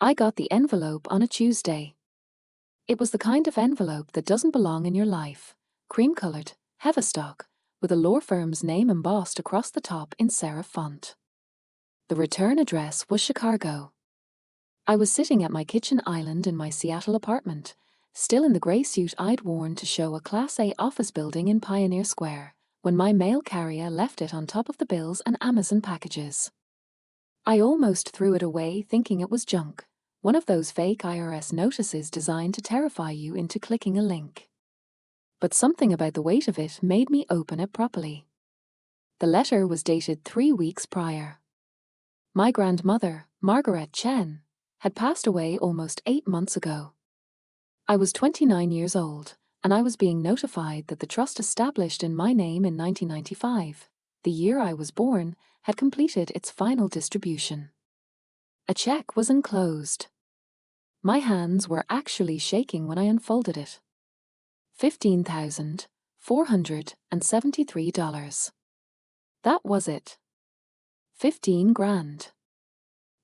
I got the envelope on a Tuesday. It was the kind of envelope that doesn't belong in your life. Cream-colored, Heavistock, with a law firm's name embossed across the top in serif font. The return address was Chicago. I was sitting at my kitchen island in my Seattle apartment, still in the grey suit I'd worn to show a Class A office building in Pioneer Square, when my mail carrier left it on top of the bills and Amazon packages. I almost threw it away thinking it was junk, one of those fake IRS notices designed to terrify you into clicking a link. But something about the weight of it made me open it properly. The letter was dated 3 weeks prior. My grandmother, Margaret Chen, had passed away almost 8 months ago. I was 29 years old, and I was being notified that the trust established in my name in 1995, the year I was born, had completed its final distribution. A check was enclosed. My hands were actually shaking when I unfolded it. $15,473. That was it. 15 grand.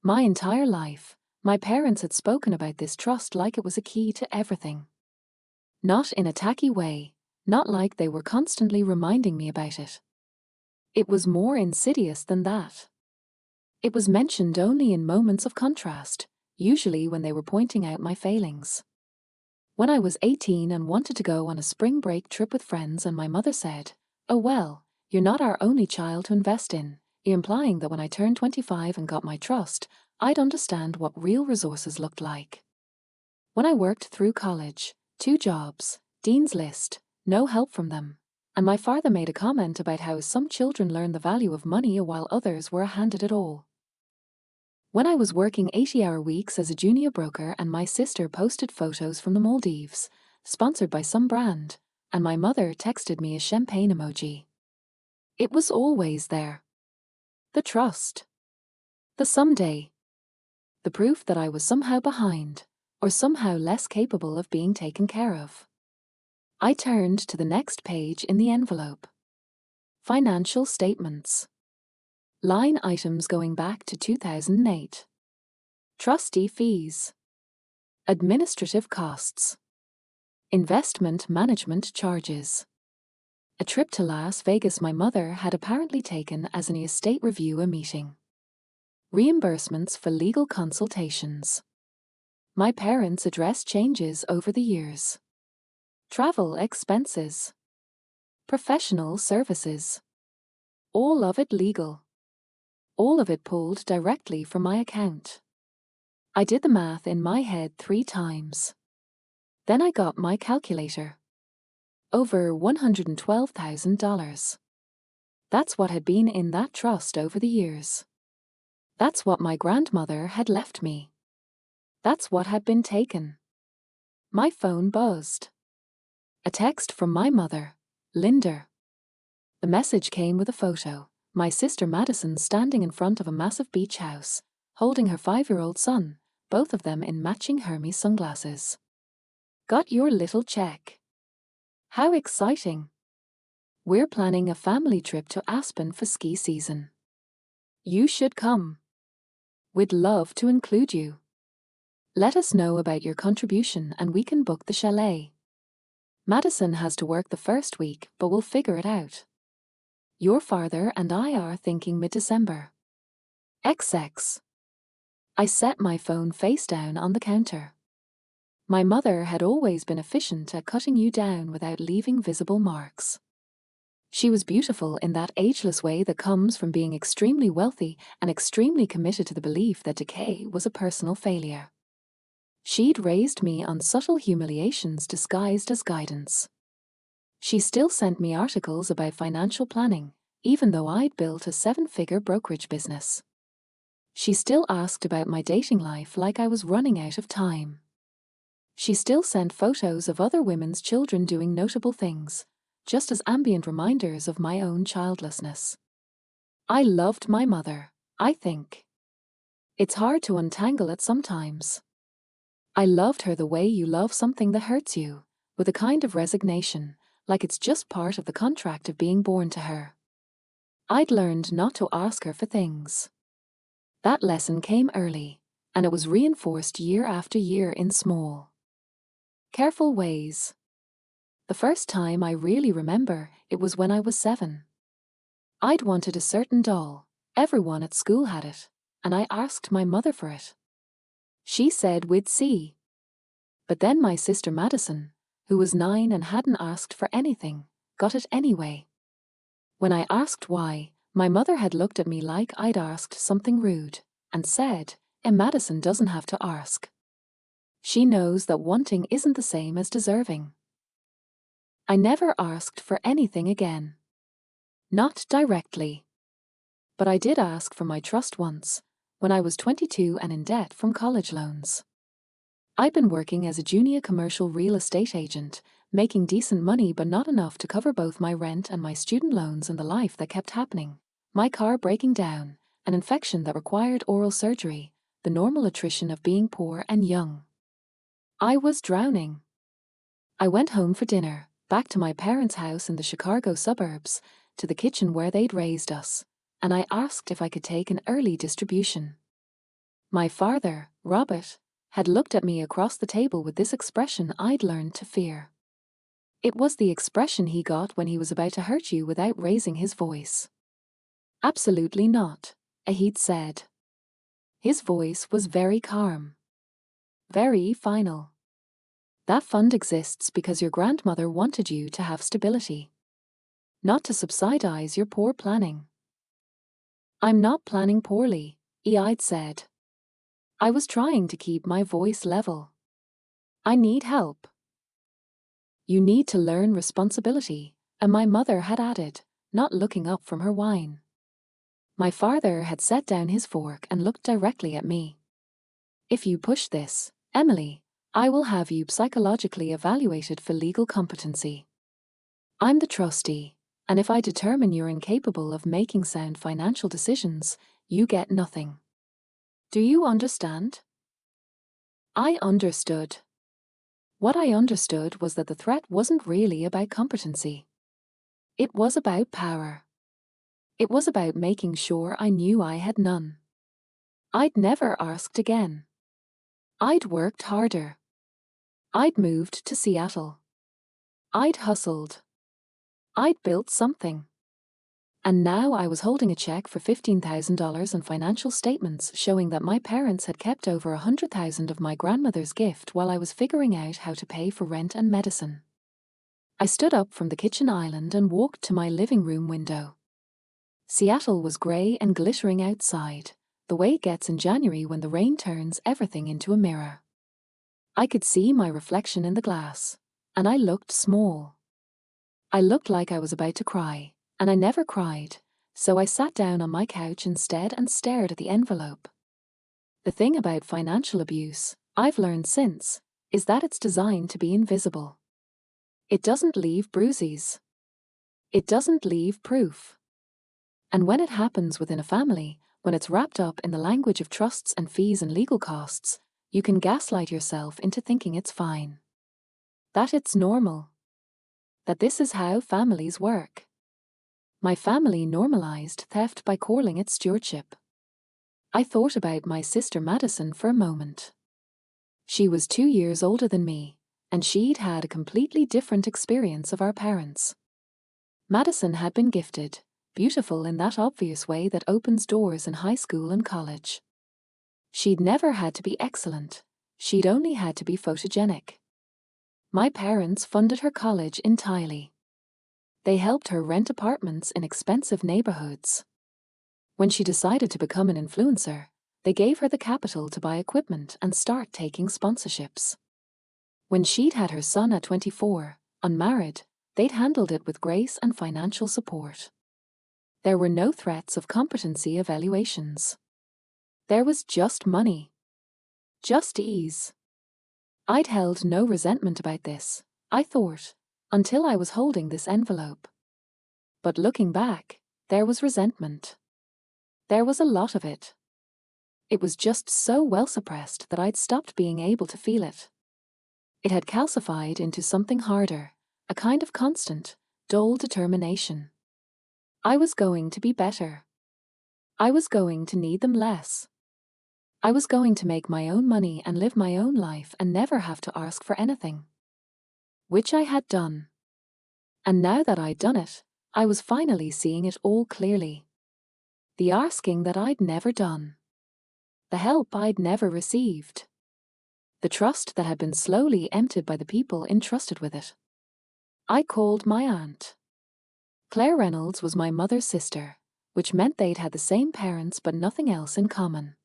My entire life, my parents had spoken about this trust like it was a key to everything. Not in a tacky way, not like they were constantly reminding me about it. It was more insidious than that. It was mentioned only in moments of contrast, usually when they were pointing out my failings. When I was 18 and wanted to go on a spring break trip with friends and my mother said, "Oh well, you're not our only child to invest in," implying that when I turned 25 and got my trust, I'd understand what real resources looked like. When I worked through college, 2 jobs, Dean's List, no help from them, and my father made a comment about how some children learn the value of money while others were handed it all. When I was working 80-hour weeks as a junior broker and my sister posted photos from the Maldives, sponsored by some brand, and my mother texted me a champagne emoji. It was always there. The trust. The someday. The proof that I was somehow behind, or somehow less capable of being taken care of. I turned to the next page in the envelope. Financial statements. Line items going back to 2008. Trustee fees. Administrative costs. Investment management charges. A trip to Las Vegas my mother had apparently taken as an estate review meeting. Reimbursements for legal consultations. My parents' address changes over the years. Travel expenses. Professional services. All of it legal. All of it pulled directly from my account. I did the math in my head 3 times. Then I got my calculator. Over $112,000. That's what had been in that trust over the years. That's what my grandmother had left me. That's what had been taken. My phone buzzed. A text from my mother, Linda. The message came with a photo. My sister Madison standing in front of a massive beach house, holding her 5-year-old son, both of them in matching Hermes sunglasses. Got your little check. How exciting. We're planning a family trip to Aspen for ski season. You should come. We'd love to include you. Let us know about your contribution and we can book the chalet. Madison has to work the first week, but we'll figure it out. Your father and I are thinking mid-December. XX. I set my phone face down on the counter. My mother had always been efficient at cutting you down without leaving visible marks. She was beautiful in that ageless way that comes from being extremely wealthy and extremely committed to the belief that decay was a personal failure. She'd raised me on subtle humiliations disguised as guidance. She still sent me articles about financial planning, even though I'd built a 7-figure brokerage business. She still asked about my dating life like I was running out of time. She still sent photos of other women's children doing notable things, just as ambient reminders of my own childlessness. I loved my mother, I think. It's hard to untangle it sometimes. I loved her the way you love something that hurts you, with a kind of resignation, like it's just part of the contract of being born to her. I'd learned not to ask her for things. That lesson came early, and it was reinforced year after year in small, careful ways. The first time I really remember, it was when I was 7. I'd wanted a certain doll. Everyone at school had it, and I asked my mother for it. She said we'd see. But then my sister Madison, who was 9 and hadn't asked for anything, got it anyway. When I asked why, my mother had looked at me like I'd asked something rude, and said, Madison doesn't have to ask. She knows that wanting isn't the same as deserving. I never asked for anything again. Not directly. But I did ask for my trust once, when I was 22 and in debt from college loans. I'd been working as a junior commercial real estate agent, making decent money but not enough to cover both my rent and my student loans, and the life that kept happening. My car breaking down, an infection that required oral surgery, the normal attrition of being poor and young. I was drowning. I went home for dinner, back to my parents' house in the Chicago suburbs, to the kitchen where they'd raised us, and I asked if I could take an early distribution. My father, Robert, had looked at me across the table with this expression I'd learned to fear. It was the expression he got when he was about to hurt you without raising his voice. Absolutely not, he'd said. His voice was very calm. Very final. That fund exists because your grandmother wanted you to have stability. Not to subsidize your poor planning. I'm not planning poorly, I'd said. I was trying to keep my voice level. I need help. You need to learn responsibility, and my mother had added, not looking up from her wine. My father had set down his fork and looked directly at me. If you push this, Emily, I will have you psychologically evaluated for legal competency. I'm the trustee, and if I determine you're incapable of making sound financial decisions, you get nothing. Do you understand? I understood. What I understood was that the threat wasn't really about competency. It was about power. It was about making sure I knew I had none. I'd never asked again. I'd worked harder. I'd moved to Seattle. I'd hustled. I'd built something. And now I was holding a check for $15,000 and financial statements showing that my parents had kept over $100,000 of my grandmother's gift while I was figuring out how to pay for rent and medicine. I stood up from the kitchen island and walked to my living room window. Seattle was grey and glittering outside, the way it gets in January when the rain turns everything into a mirror. I could see my reflection in the glass, and I looked small. I looked like I was about to cry, and I never cried, so I sat down on my couch instead and stared at the envelope. The thing about financial abuse, I've learned since, is that it's designed to be invisible. It doesn't leave bruises. It doesn't leave proof. And when it happens within a family, when it's wrapped up in the language of trusts and fees and legal costs, you can gaslight yourself into thinking it's fine. That it's normal. That this is how families work. My family normalized theft by calling it stewardship. I thought about my sister Madison for a moment. She was 2 years older than me, and she'd had a completely different experience of our parents. Madison had been gifted, beautiful in that obvious way that opens doors in high school and college. She'd never had to be excellent, she'd only had to be photogenic. My parents funded her college entirely. They helped her rent apartments in expensive neighborhoods. When she decided to become an influencer, they gave her the capital to buy equipment and start taking sponsorships. When she'd had her son at 24, unmarried, they'd handled it with grace and financial support. There were no threats of competency evaluations. There was just money. Just ease. I'd held no resentment about this, I thought, until I was holding this envelope. But looking back, there was resentment. There was a lot of it. It was just so well suppressed that I'd stopped being able to feel it. It had calcified into something harder, a kind of constant, dull determination. I was going to be better. I was going to need them less. I was going to make my own money and live my own life and never have to ask for anything. Which I had done. And now that I'd done it, I was finally seeing it all clearly. The asking that I'd never done. The help I'd never received. The trust that had been slowly emptied by the people entrusted with it. I called my aunt. Claire Reynolds was my mother's sister, which meant they'd had the same parents but nothing else in common.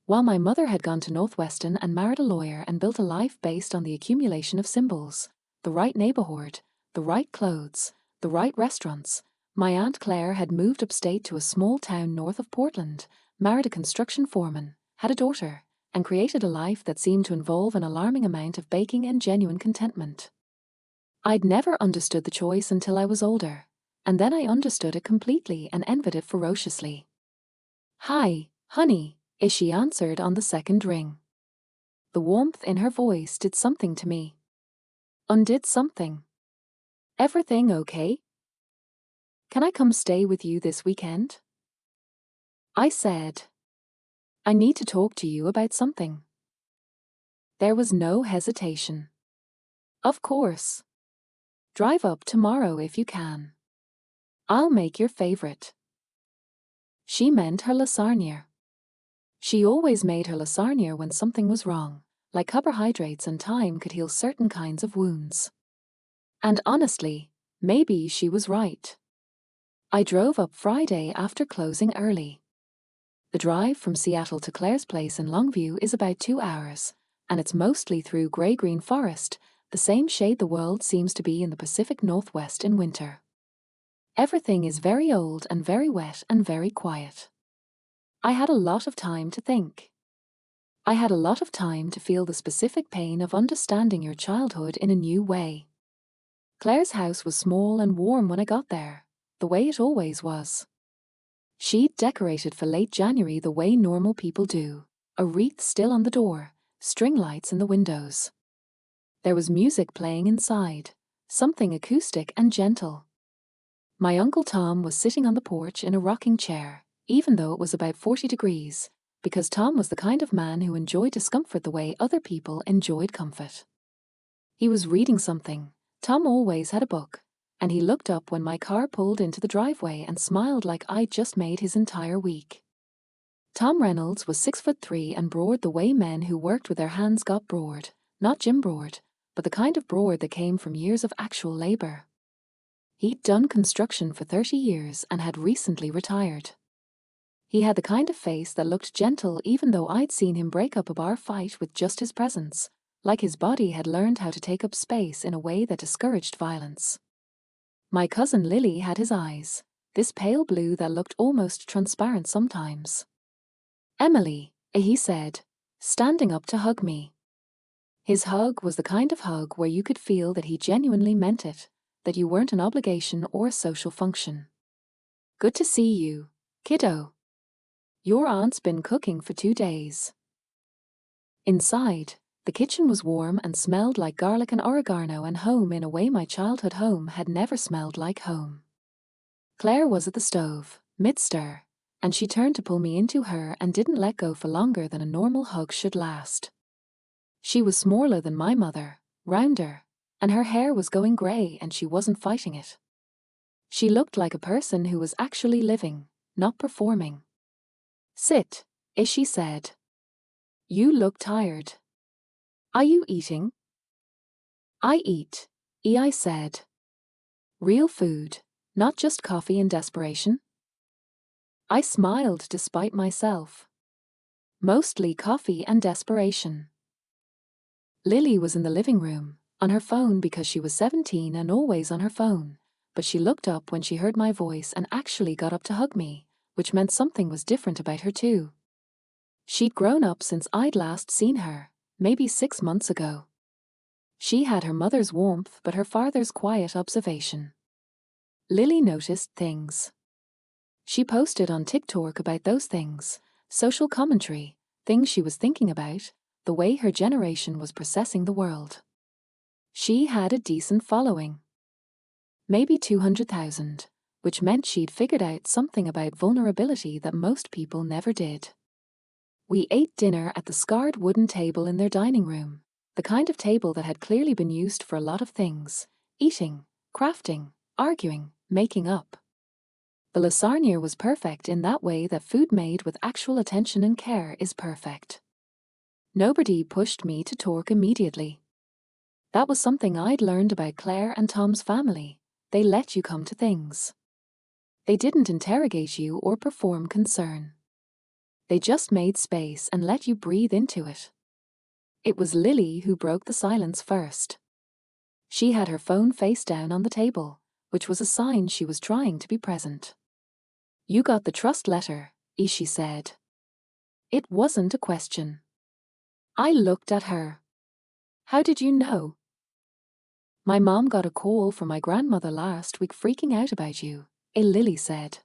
While my mother had gone to Northwestern and married a lawyer and built a life based on the accumulation of symbols, the right neighborhood, the right clothes, the right restaurants, my Aunt Claire had moved upstate to a small town north of Portland, married a construction foreman, had a daughter, and created a life that seemed to involve an alarming amount of baking and genuine contentment. I'd never understood the choice until I was older, and then I understood it completely and envied it ferociously. "Hi, honey," she answered on the second ring. The warmth in her voice did something to me. Undid something. "Everything okay? Can I come stay with you this weekend?" I said. "I need to talk to you about something." There was no hesitation. "Of course. Drive up tomorrow if you can. I'll make your favorite." She meant her lasagna. She always made her lasagna when something was wrong, like carbohydrates and thyme could heal certain kinds of wounds. And honestly, maybe she was right. I drove up Friday after closing early. The drive from Seattle to Claire's place in Longview is about 2 hours, and it's mostly through grey-green forest, the same shade the world seems to be in the Pacific Northwest in winter. Everything is very old and very wet and very quiet. I had a lot of time to think. I had a lot of time to feel the specific pain of understanding your childhood in a new way. Claire's house was small and warm when I got there, the way it always was. She'd decorated for late January the way normal people do, a wreath still on the door, string lights in the windows. There was music playing inside, something acoustic and gentle. My Uncle Tom was sitting on the porch in a rocking chair, even though it was about 40 degrees, because Tom was the kind of man who enjoyed discomfort the way other people enjoyed comfort. He was reading something. Tom always had a book, and he looked up when my car pulled into the driveway and smiled like I'd just made his entire week. Tom Reynolds was 6'3" and broad the way men who worked with their hands got broad, not gym broad, but the kind of broad that came from years of actual labor. He'd done construction for 30 years and had recently retired. He had the kind of face that looked gentle even though I'd seen him break up a bar fight with just his presence, like his body had learned how to take up space in a way that discouraged violence. My cousin Lily had his eyes, this pale blue that looked almost transparent sometimes. "Emily," he said, standing up to hug me. His hug was the kind of hug where you could feel that he genuinely meant it, that you weren't an obligation or a social function. "Good to see you, kiddo. Your aunt's been cooking for 2 days." Inside, the kitchen was warm and smelled like garlic and oregano and home in a way my childhood home had never smelled like home. Claire was at the stove, mid-stir, and she turned to pull me into her and didn't let go for longer than a normal hug should last. She was smaller than my mother, rounder, and her hair was going grey and she wasn't fighting it. She looked like a person who was actually living, not performing. "Sit," she said. "You look tired. Are you eating?" "I eat," I said. "Real food, not just coffee in desperation?" I smiled despite myself. "Mostly coffee and desperation." Lily was in the living room, on her phone because she was 17 and always on her phone, but she looked up when she heard my voice and actually got up to hug me, which meant something was different about her too. She'd grown up since I'd last seen her, maybe 6 months ago. She had her mother's warmth but her father's quiet observation. Lily noticed things. She posted on TikTok about those things, social commentary, things she was thinking about, the way her generation was processing the world. She had a decent following. Maybe 200,000, which meant she'd figured out something about vulnerability that most people never did. We ate dinner at the scarred wooden table in their dining room, the kind of table that had clearly been used for a lot of things: eating, crafting, arguing, making up. The lasagna was perfect in that way that food made with actual attention and care is perfect. Nobody pushed me to talk immediately. That was something I'd learned about Claire and Tom's family. They let you come to things. They didn't interrogate you or perform concern. They just made space and let you breathe into it. It was Lily who broke the silence first. She had her phone face down on the table, which was a sign she was trying to be present. "You got the trust letter," she said. It wasn't a question. I looked at her. "How did you know?" "My mom got a call from my grandmother last week freaking out about you," Lily said.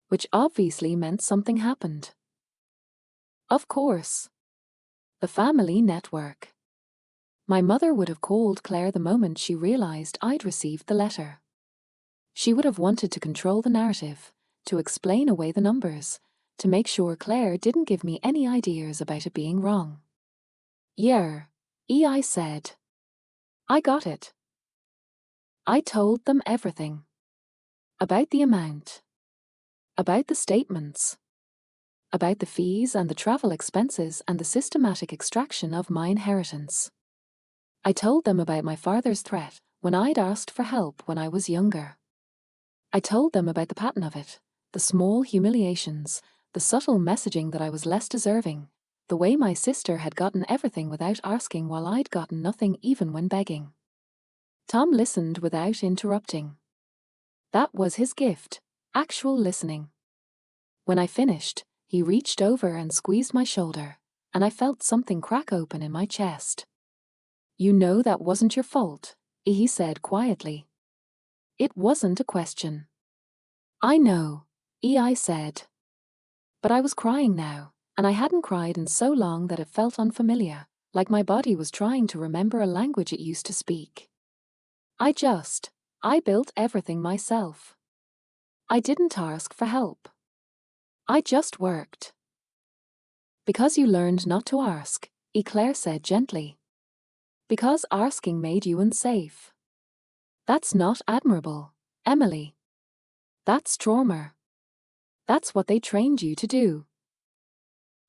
Which obviously meant something happened. Of course. The family network. My mother would have called Claire the moment she realized I'd received the letter. She would have wanted to control the narrative, to explain away the numbers, to make sure Claire didn't give me any ideas about it being wrong. "Yeah," I said. "I got it." I told them everything. About the amount. About the statements. About the fees and the travel expenses and the systematic extraction of my inheritance. I told them about my father's threat when I'd asked for help when I was younger. I told them about the pattern of it, the small humiliations, the subtle messaging that I was less deserving, the way my sister had gotten everything without asking while I'd gotten nothing even when begging. Tom listened without interrupting. That was his gift, actual listening. When I finished, he reached over and squeezed my shoulder, and I felt something crack open in my chest. "You know that wasn't your fault," he said quietly. It wasn't a question. "I know," I said. But I was crying now, and I hadn't cried in so long that it felt unfamiliar, like my body was trying to remember a language it used to speak. I built everything myself. I didn't ask for help. I just worked. "Because you learned not to ask," Claire said gently. "Because asking made you unsafe. That's not admirable, Emily. That's trauma. That's what they trained you to do."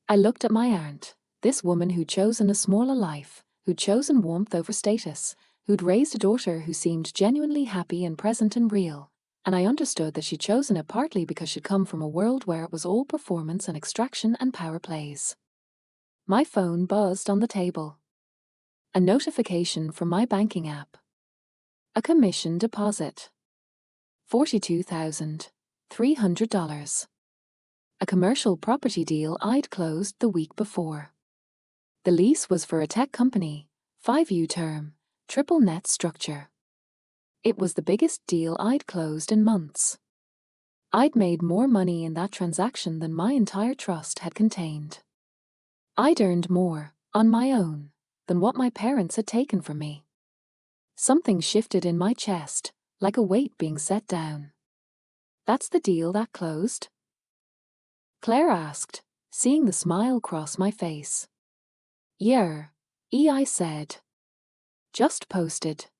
I looked at my aunt, this woman who'd chosen a smaller life, who'd chosen warmth over status, who'd raised a daughter who seemed genuinely happy and present and real, and I understood that she'd chosen it partly because she'd come from a world where it was all performance and extraction and power plays. My phone buzzed on the table. A notification from my banking app. A commission deposit. $42,300. A commercial property deal I'd closed the week before. The lease was for a tech company, 5-year term, triple net structure. It was the biggest deal I'd closed in months. I'd made more money in that transaction than my entire trust had contained. I'd earned more, on my own, than what my parents had taken from me. Something shifted in my chest, like a weight being set down. "That's the deal that closed?" Claire asked, seeing the smile cross my face. "Yeah," I said. "Just posted."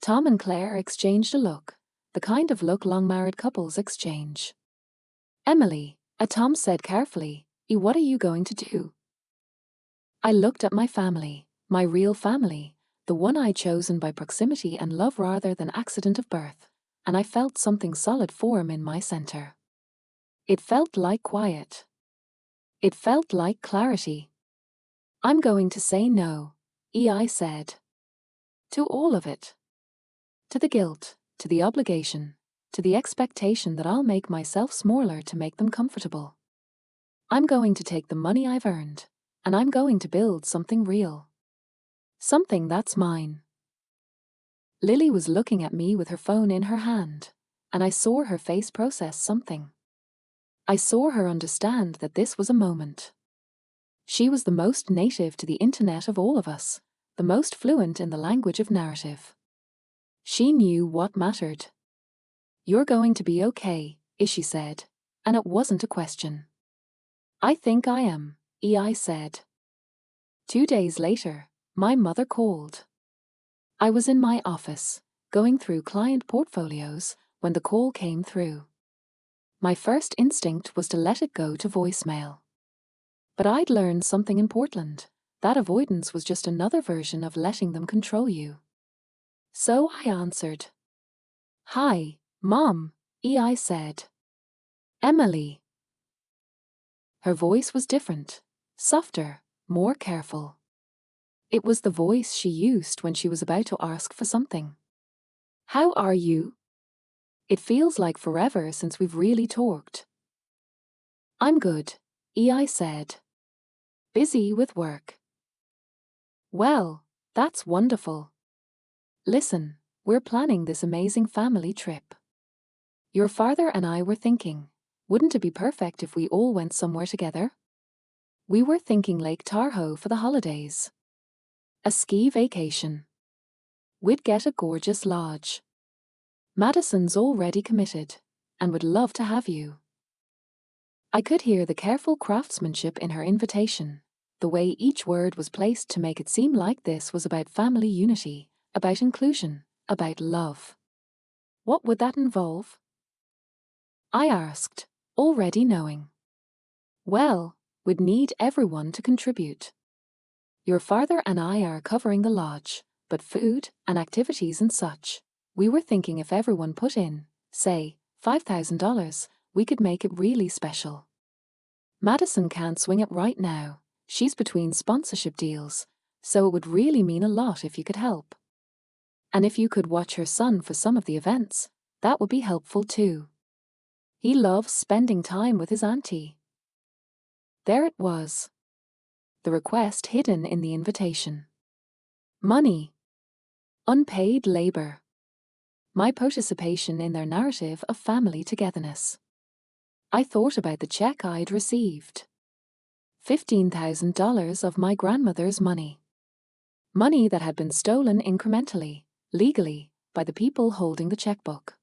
Tom and Claire exchanged a look, the kind of look long-married couples exchange. "Emily," Tom said carefully, "what are you going to do?" I looked at my family, my real family, the one I'd chosen by proximity and love rather than accident of birth, and I felt something solid form in my center. It felt like quiet. It felt like clarity. "I'm going to say no," I said. "To all of it. To the guilt, to the obligation, to the expectation that I'll make myself smaller to make them comfortable. I'm going to take the money I've earned, and I'm going to build something real. Something that's mine." Lily was looking at me with her phone in her hand, and I saw her face process something. I saw her understand that this was a moment. She was the most native to the internet of all of us, the most fluent in the language of narrative. She knew what mattered. "You're going to be okay," she said, and it wasn't a question. I think I am, EI said. 2 days later, my mother called. I was in my office, going through client portfolios, when the call came through. My first instinct was to let it go to voicemail. But I'd learned something in Portland. That avoidance was just another version of letting them control you. So I answered. Hi, Mom, EI said. Emily. Her voice was different, softer, more careful. It was the voice she used when she was about to ask for something. How are you? It feels like forever since we've really talked. I'm good, EI said. Busy with work. Well, that's wonderful. Listen, we're planning this amazing family trip. Your father and I were thinking, wouldn't it be perfect if we all went somewhere together? We were thinking Lake Tahoe for the holidays. A ski vacation. We'd get a gorgeous lodge. Madison's already committed, and would love to have you. I could hear the careful craftsmanship in her invitation, the way each word was placed to make it seem like this was about family unity, about inclusion, about love. What would that involve? I asked, already knowing. Well, we'd need everyone to contribute. Your father and I are covering the lodge, but food and activities and such. We were thinking if everyone put in, say, $5,000, we could make it really special. Madison can't swing it right now. She's between sponsorship deals, so it would really mean a lot if you could help. And if you could watch her son for some of the events, that would be helpful too. He loves spending time with his auntie. There it was. The request hidden in the invitation. Money. Unpaid labor. My participation in their narrative of family togetherness. I thought about the check I'd received. $15,000 of my grandmother's money. Money that had been stolen incrementally, legally, by the people holding the checkbook.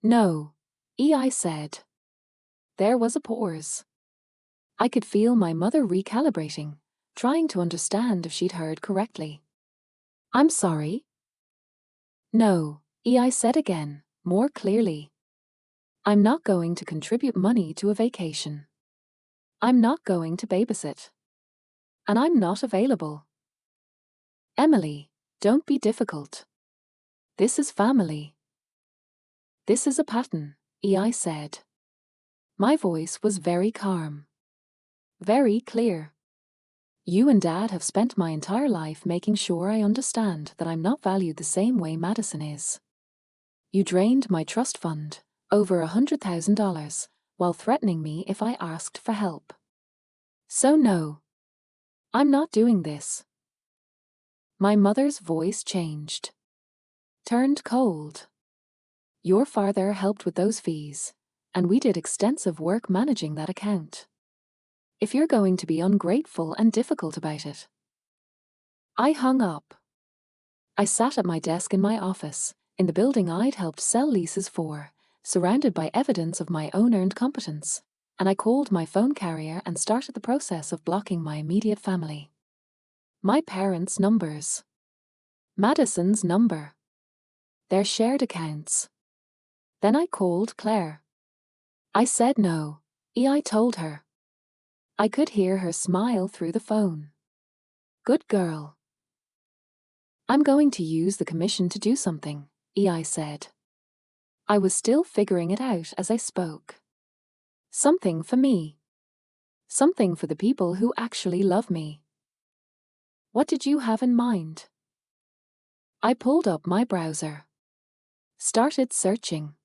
No, EI said. There was a pause. I could feel my mother recalibrating, trying to understand if she'd heard correctly. I'm sorry. No, EI said again, more clearly. I'm not going to contribute money to a vacation. I'm not going to babysit. And I'm not available. Emily, don't be difficult. This is family. This is a pattern, EI said. My voice was very calm. Very clear. You and Dad have spent my entire life making sure I understand that I'm not valued the same way Madison is. You drained my trust fund, over $100,000, while threatening me if I asked for help. So no. I'm not doing this. My mother's voice changed. Turned cold. Your father helped with those fees, and we did extensive work managing that account. If you're going to be ungrateful and difficult about it. I hung up. I sat at my desk in my office, in the building I'd helped sell leases for, surrounded by evidence of my own earned competence, and I called my phone carrier and started the process of blocking my immediate family. My parents' numbers. Madison's number. Their shared accounts. Then I called Claire. I said no, I told her. I could hear her smile through the phone. Good girl. I'm going to use the commission to do something, I said. I was still figuring it out as I spoke. Something for me. Something for the people who actually love me. What did you have in mind? I pulled up my browser. Started searching.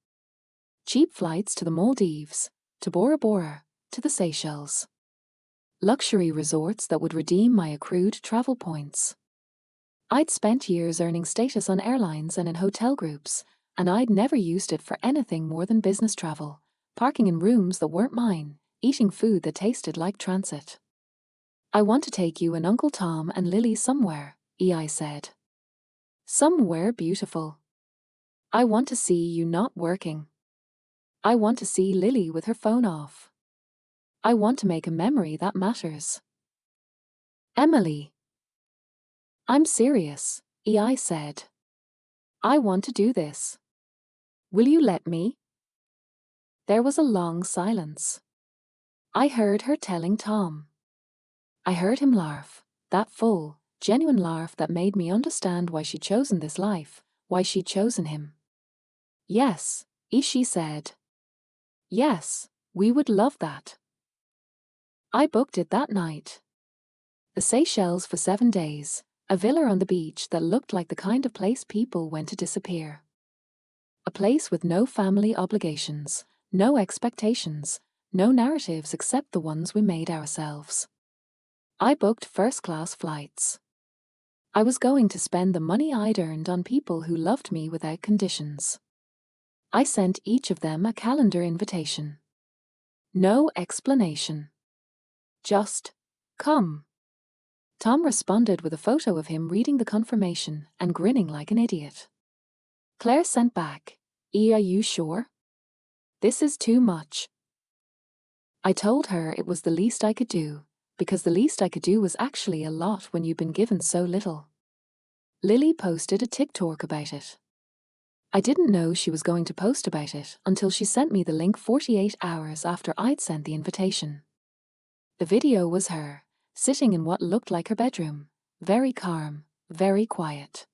Cheap flights to the Maldives, to Bora Bora, to the Seychelles. Luxury resorts that would redeem my accrued travel points. I'd spent years earning status on airlines and in hotel groups, and I'd never used it for anything more than business travel, parking in rooms that weren't mine, eating food that tasted like transit. I want to take you and Uncle Tom and Lily somewhere, I said. Somewhere beautiful. I want to see you not working. I want to see Lily with her phone off. I want to make a memory that matters. Emily. I'm serious, I said. I want to do this. Will you let me? There was a long silence. I heard her telling Tom. I heard him laugh, that full, genuine laugh that made me understand why she'd chosen this life, why she'd chosen him. Yes, she said. Yes, we would love that. I booked it that night. The Seychelles for 7 days, a villa on the beach that looked like the kind of place people went to disappear. A place with no family obligations, no expectations, no narratives except the ones we made ourselves. I booked first-class flights. I was going to spend the money I'd earned on people who loved me without conditions. I sent each of them a calendar invitation. No explanation. Just, come. Tom responded with a photo of him reading the confirmation and grinning like an idiot. Claire sent back, are you sure? This is too much. I told her it was the least I could do, because the least I could do was actually a lot when you've been given so little. Lily posted a TikTok about it. I didn't know she was going to post about it until she sent me the link 48 hours after I'd sent the invitation. The video was her, sitting in what looked like her bedroom, very calm, very quiet.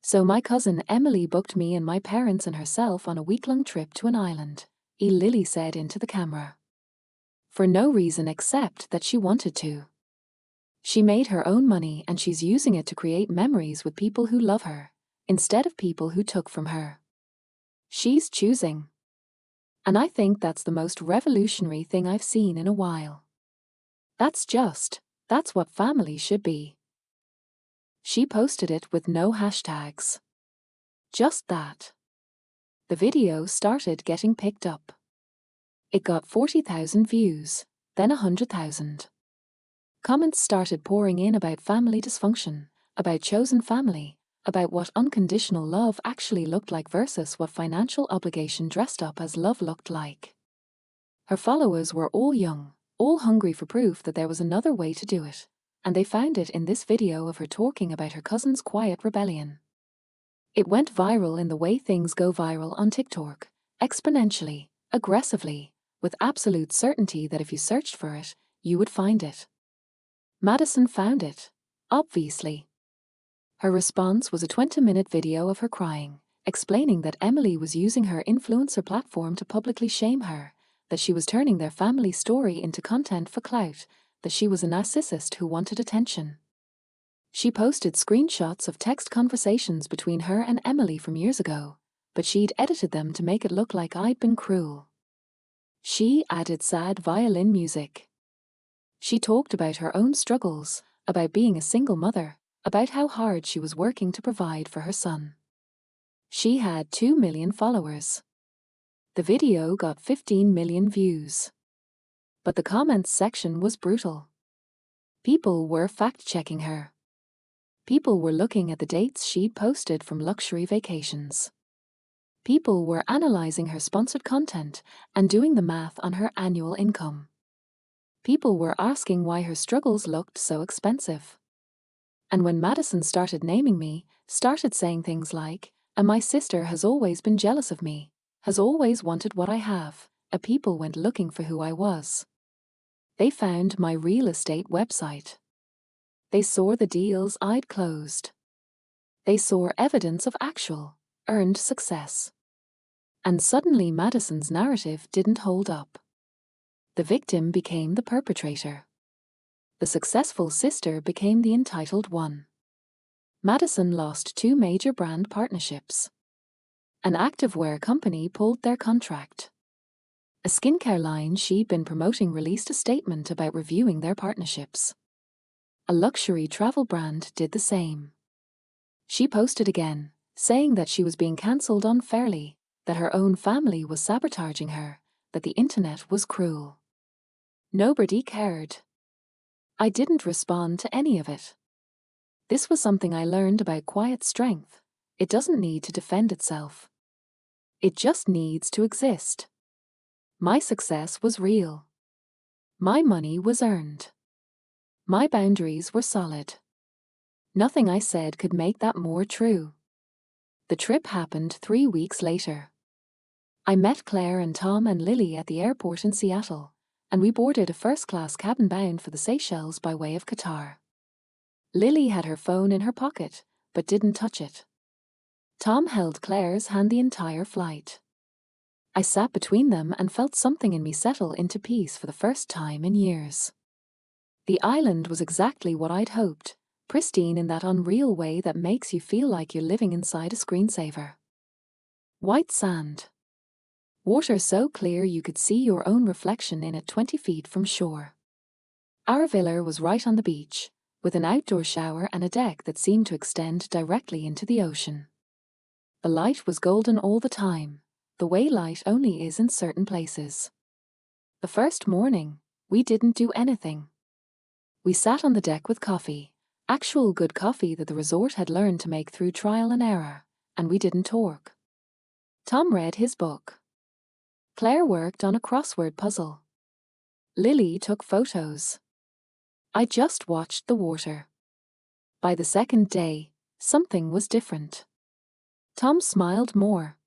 So my cousin Emily booked me and my parents and herself on a week-long trip to an island, Lily said into the camera. For no reason except that she wanted to. She made her own money and she's using it to create memories with people who love her, instead of people who took from her. She's choosing. And I think that's the most revolutionary thing I've seen in a while. That's what family should be. She posted it with no hashtags. Just that. The video started getting picked up. It got 40,000 views, then 100,000. Comments started pouring in about family dysfunction, about chosen family, about what unconditional love actually looked like versus what financial obligation dressed up as love looked like. Her followers were all young, all hungry for proof that there was another way to do it, and they found it in this video of her talking about her cousin's quiet rebellion. It went viral in the way things go viral on TikTok, exponentially, aggressively, with absolute certainty that if you searched for it, you would find it. Madison found it, obviously. Her response was a 20-minute video of her crying, explaining that Emily was using her influencer platform to publicly shame her, that she was turning their family story into content for clout, that she was a narcissist who wanted attention. She posted screenshots of text conversations between her and Emily from years ago, but she'd edited them to make it look like I'd been cruel. She added sad violin music. She talked about her own struggles, about being a single mother, about how hard she was working to provide for her son. She had 2 million followers. The video got 15 million views. But the comments section was brutal. People were fact-checking her. People were looking at the dates she'd posted from luxury vacations. People were analyzing her sponsored content and doing the math on her annual income. People were asking why her struggles looked so expensive. And when Madison started naming me, started saying things like, and my sister has always been jealous of me, has always wanted what I have, people went looking for who I was. They found my real estate website. They saw the deals I'd closed. They saw evidence of actual, earned success. And suddenly Madison's narrative didn't hold up. The victim became the perpetrator. The successful sister became the entitled one. Madison lost 2 major brand partnerships. An activewear company pulled their contract. A skincare line she'd been promoting released a statement about reviewing their partnerships. A luxury travel brand did the same. She posted again, saying that she was being cancelled unfairly, that her own family was sabotaging her, that the internet was cruel. Nobody cared. I didn't respond to any of it. This was something I learned about quiet strength. It doesn't need to defend itself. It just needs to exist. My success was real. My money was earned. My boundaries were solid. Nothing I said could make that more true. The trip happened 3 weeks later. I met Claire and Tom and Lily at the airport in Seattle, and we boarded a first-class cabin bound for the Seychelles by way of Qatar. Lily had her phone in her pocket, but didn't touch it. Tom held Claire's hand the entire flight. I sat between them and felt something in me settle into peace for the first time in years. The island was exactly what I'd hoped, pristine in that unreal way that makes you feel like you're living inside a screensaver. White sand. Water so clear you could see your own reflection in it 20 feet from shore. Our villa was right on the beach, with an outdoor shower and a deck that seemed to extend directly into the ocean. The light was golden all the time, the way light only is in certain places. The first morning, we didn't do anything. We sat on the deck with coffee, actual good coffee that the resort had learned to make through trial and error, and we didn't talk. Tom read his book. Claire worked on a crossword puzzle. Lily took photos. I just watched the water. By the second day, something was different. Tom smiled more.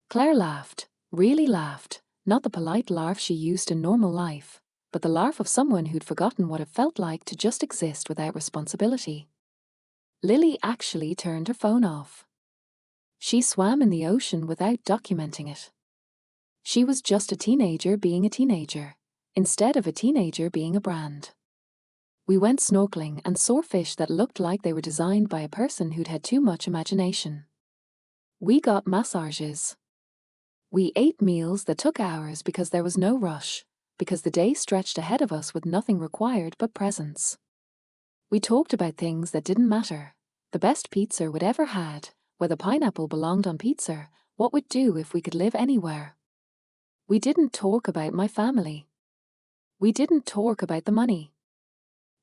Claire laughed, really laughed, not the polite laugh she used in normal life, but the laugh of someone who'd forgotten what it felt like to just exist without responsibility. Lily actually turned her phone off. She swam in the ocean without documenting it. She was just a teenager being a teenager, instead of a teenager being a brand. We went snorkeling and saw fish that looked like they were designed by a person who'd had too much imagination. We got massages. We ate meals that took hours because there was no rush, because the day stretched ahead of us with nothing required but presence. We talked about things that didn't matter, the best pizza we'd ever had, whether pineapple belonged on pizza, what we'd do if we could live anywhere. We didn't talk about my family. We didn't talk about the money.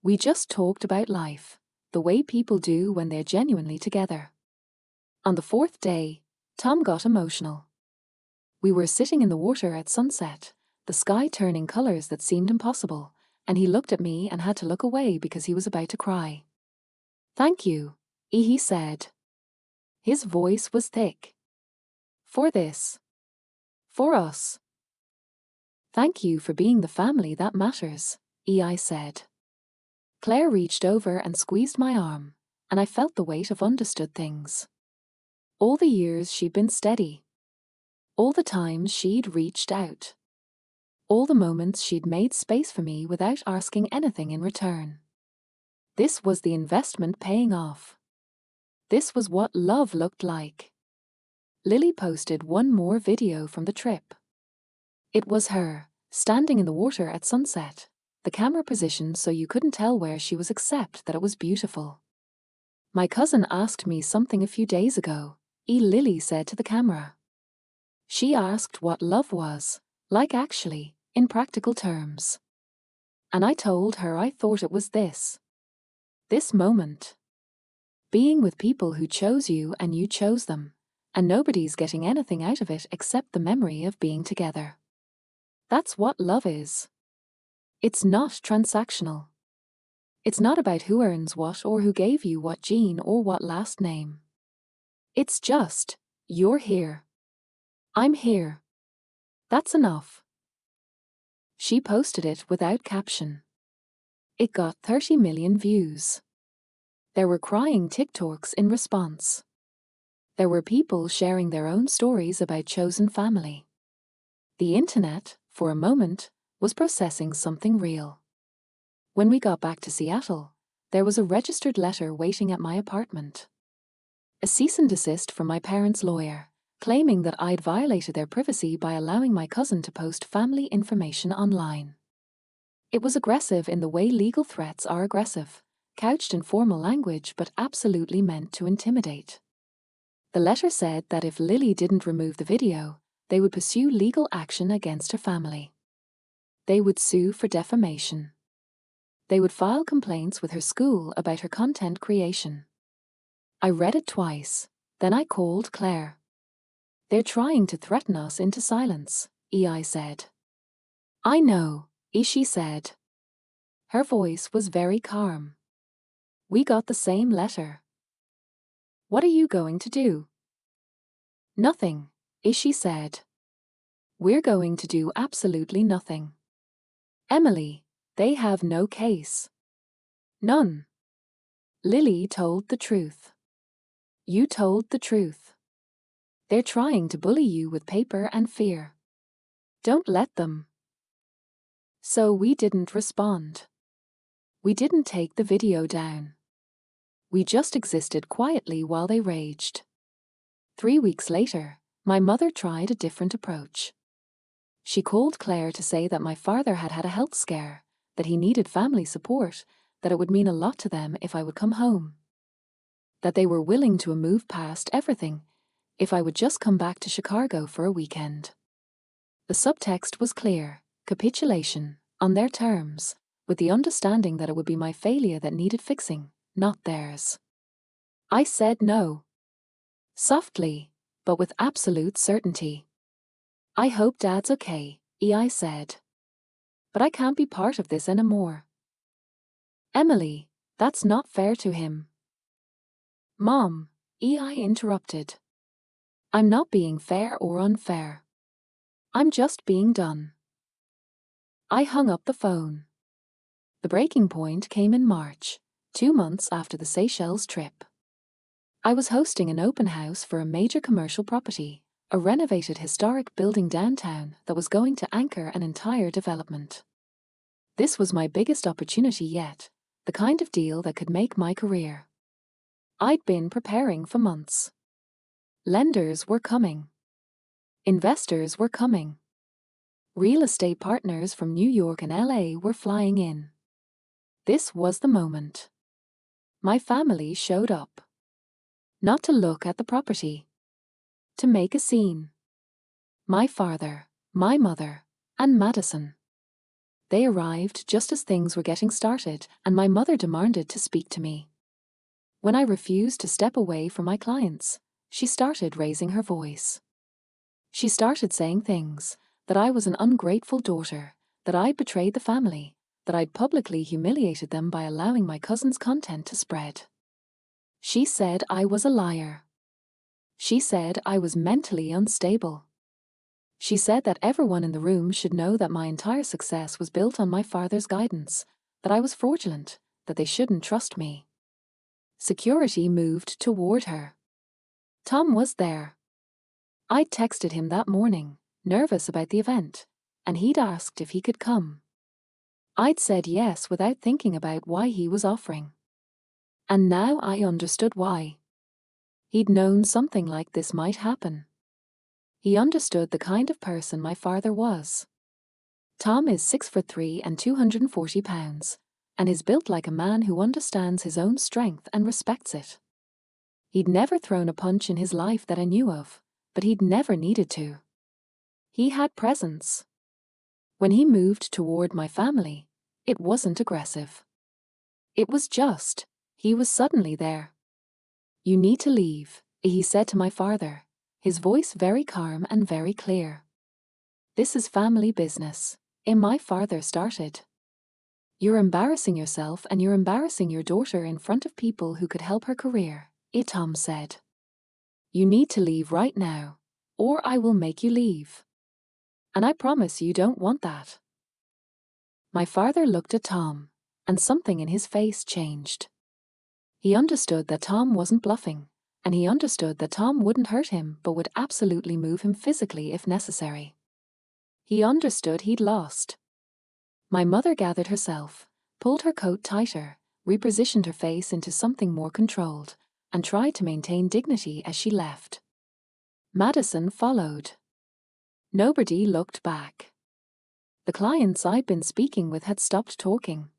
We just talked about life, the way people do when they're genuinely together. On the fourth day, Tom got emotional. We were sitting in the water at sunset, the sky turning colors that seemed impossible, and he looked at me and had to look away because he was about to cry. "Thank you," he said. His voice was thick. "For this. For us. Thank you for being the family that matters," I said. Claire reached over and squeezed my arm, and I felt the weight of understood things. All the years she'd been steady. All the times she'd reached out. All the moments she'd made space for me without asking anything in return. This was the investment paying off. This was what love looked like. Lily posted one more video from the trip. It was her, standing in the water at sunset, the camera positioned so you couldn't tell where she was except that it was beautiful. "My cousin asked me something a few days ago," Lily said to the camera. She asked what love was, like actually, in practical terms. And I told her I thought it was this. This moment. Being with people who chose you and you chose them, and nobody's getting anything out of it except the memory of being together. That's what love is. It's not transactional. It's not about who earns what or who gave you what gene or what last name. It's just, you're here. I'm here. That's enough. She posted it without caption. It got 30 million views. There were crying TikToks in response. There were people sharing their own stories about chosen family. The internet, for a moment, was processing something real. When we got back to Seattle, there was a registered letter waiting at my apartment. A cease and desist from my parents' lawyer, claiming that I'd violated their privacy by allowing my cousin to post family information online. It was aggressive in the way legal threats are aggressive, couched in formal language but absolutely meant to intimidate. The letter said that if Lily didn't remove the video, they would pursue legal action against her family. They would sue for defamation. They would file complaints with her school about her content creation. I read it twice, then I called Claire. "They're trying to threaten us into silence," I said. "I know," She said. Her voice was very calm. We got the same letter. What are you going to do? Nothing, she said. We're going to do absolutely nothing. Emily, they have no case. None. Lily told the truth. You told the truth. They're trying to bully you with paper and fear. Don't let them. So we didn't respond. We didn't take the video down. We just existed quietly while they raged. 3 weeks later, my mother tried a different approach. She called Claire to say that my father had had a health scare, that he needed family support, that it would mean a lot to them if I would come home. That they were willing to move past everything if I would just come back to Chicago for a weekend. The subtext was clear: capitulation, on their terms, with the understanding that it would be my failure that needed fixing, not theirs. I said no. Softly, but with absolute certainty. I hope Dad's okay, I said. But I can't be part of this anymore. Emily, that's not fair to him. Mom, I interrupted. I'm not being fair or unfair. I'm just being done. I hung up the phone. The breaking point came in March, 2 months after the Seychelles trip. I was hosting an open house for a major commercial property, a renovated historic building downtown that was going to anchor an entire development. This was my biggest opportunity yet, the kind of deal that could make my career. I'd been preparing for months. Lenders were coming. Investors were coming. Real estate partners from New York and LA were flying in. This was the moment. My family showed up. Not to look at the property. To make a scene. My father, my mother, and Madison. They arrived just as things were getting started, and my mother demanded to speak to me. When I refused to step away from my clients, she started raising her voice. She started saying things, that I was an ungrateful daughter, that I'd betrayed the family, that I'd publicly humiliated them by allowing my cousin's content to spread. She said I was a liar. She said I was mentally unstable. She said that everyone in the room should know that my entire success was built on my father's guidance, that I was fraudulent, that they shouldn't trust me. Security moved toward her. Tom was there. I'd texted him that morning, nervous about the event, and he'd asked if he could come. I'd said yes without thinking about why he was offering. And now I understood why. He'd known something like this might happen. He understood the kind of person my father was. Tom is 6'3" and 240 pounds, and is built like a man who understands his own strength and respects it. He'd never thrown a punch in his life that I knew of, but he'd never needed to. He had presence. When he moved toward my family, it wasn't aggressive. It was just, he was suddenly there. You need to leave, he said to my father, his voice very calm and very clear. This is family business, my father started. You're embarrassing yourself and you're embarrassing your daughter in front of people who could help her career, Tom said. You need to leave right now, or I will make you leave. And I promise you don't want that. My father looked at Tom, and something in his face changed. He understood that Tom wasn't bluffing, and he understood that Tom wouldn't hurt him but would absolutely move him physically if necessary. He understood he'd lost. My mother gathered herself, pulled her coat tighter, repositioned her face into something more controlled, and tried to maintain dignity as she left. Madison followed. Nobody looked back. The clients I'd been speaking with had stopped talking.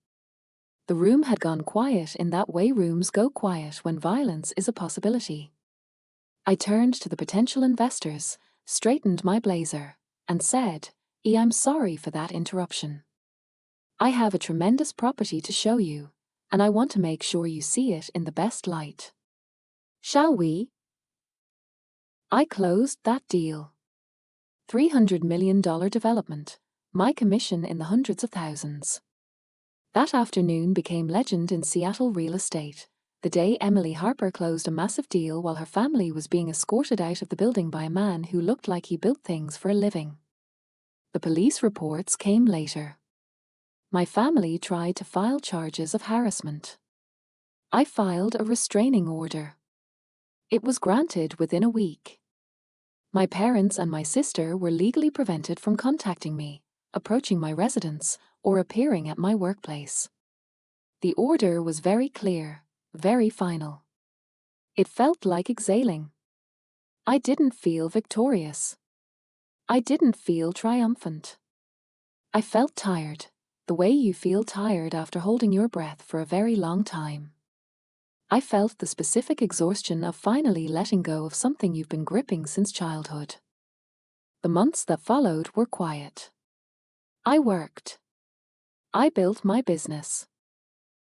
The room had gone quiet in that way rooms go quiet when violence is a possibility. I turned to the potential investors, straightened my blazer, and said, I'm sorry for that interruption. I have a tremendous property to show you, and I want to make sure you see it in the best light. Shall we? I closed that deal. $300 million development, my commission in the hundreds of thousands. That afternoon became legend in Seattle real estate, the day Emily Harper closed a massive deal while her family was being escorted out of the building by a man who looked like he built things for a living. The police reports came later. My family tried to file charges of harassment. I filed a restraining order. It was granted within a week. My parents and my sister were legally prevented from contacting me, approaching my residence, or appearing at my workplace. The order was very clear, very final. It felt like exhaling. I didn't feel victorious. I didn't feel triumphant. I felt tired, the way you feel tired after holding your breath for a very long time. I felt the specific exhaustion of finally letting go of something you've been gripping since childhood. The months that followed were quiet. I worked. I built my business.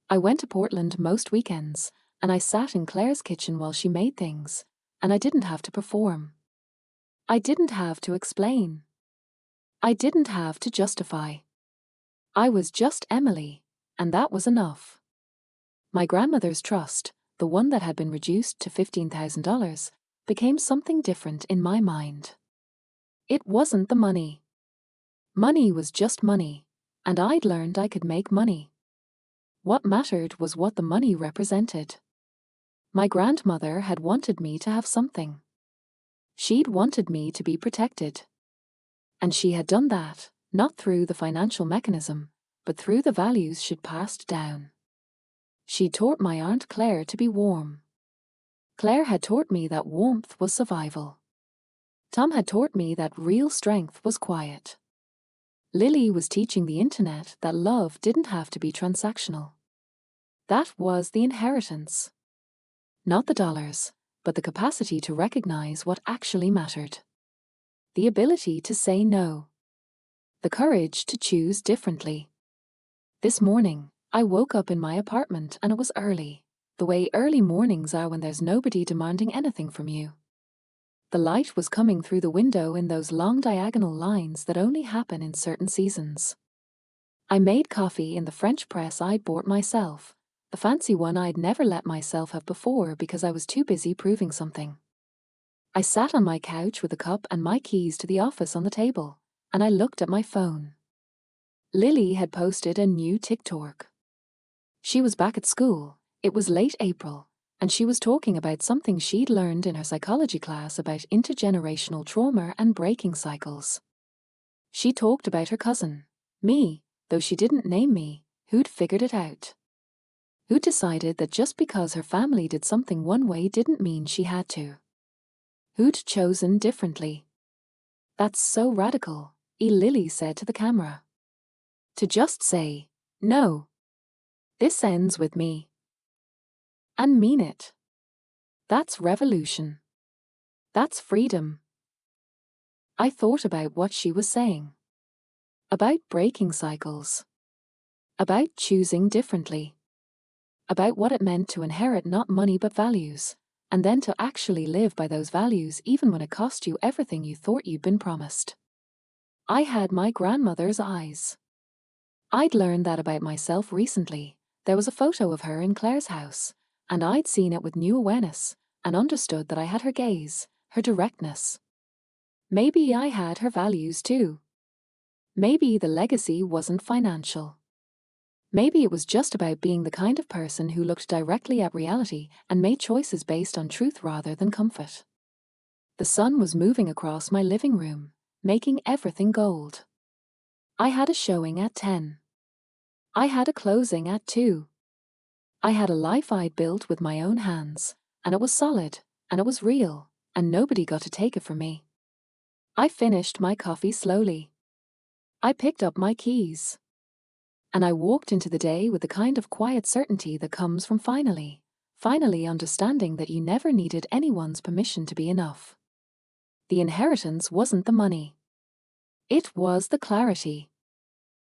I went to Portland most weekends, and I sat in Claire's kitchen while she made things, and I didn't have to perform. I didn't have to explain. I didn't have to justify. I was just Emily, and that was enough. My grandmother's trust, the one that had been reduced to $15,000, became something different in my mind. It wasn't the money. Money was just money, and I'd learned I could make money. What mattered was what the money represented. My grandmother had wanted me to have something. She'd wanted me to be protected. And she had done that, not through the financial mechanism, but through the values she'd passed down. She taught my Aunt Claire to be warm. Claire had taught me that warmth was survival. Tom had taught me that real strength was quiet. Lily was teaching the internet that love didn't have to be transactional. That was the inheritance. Not the dollars, but the capacity to recognize what actually mattered. The ability to say no. The courage to choose differently. This morning, I woke up in my apartment and it was early, the way early mornings are when there's nobody demanding anything from you. The light was coming through the window in those long diagonal lines that only happen in certain seasons. I made coffee in the French press I'd bought myself, the fancy one I'd never let myself have before because I was too busy proving something. I sat on my couch with a cup and my keys to the office on the table, and I looked at my phone. Lily had posted a new TikTok. She was back at school, it was late April, and she was talking about something she'd learned in her psychology class about intergenerational trauma and breaking cycles. She talked about her cousin, me, though she didn't name me, who'd figured it out. Who decided that just because her family did something one way didn't mean she had to. Who'd chosen differently. That's so radical, Lily said to the camera. To just say, no. This ends with me. And mean it. That's revolution. That's freedom. I thought about what she was saying. About breaking cycles. About choosing differently. About what it meant to inherit not money but values, and then to actually live by those values even when it cost you everything you thought you'd been promised. I had my grandmother's eyes. I'd learned that about myself recently. There was a photo of her in Claire's house, and I'd seen it with new awareness, and understood that I had her gaze, her directness. Maybe I had her values too. Maybe the legacy wasn't financial. Maybe it was just about being the kind of person who looked directly at reality and made choices based on truth rather than comfort. The sun was moving across my living room, making everything gold. I had a showing at 10. I had a closing at 2. I had a life I'd built with my own hands, and it was solid, and it was real, and nobody got to take it from me. I finished my coffee slowly. I picked up my keys. And I walked into the day with the kind of quiet certainty that comes from finally understanding that you never needed anyone's permission to be enough. The inheritance wasn't the money. It was the clarity.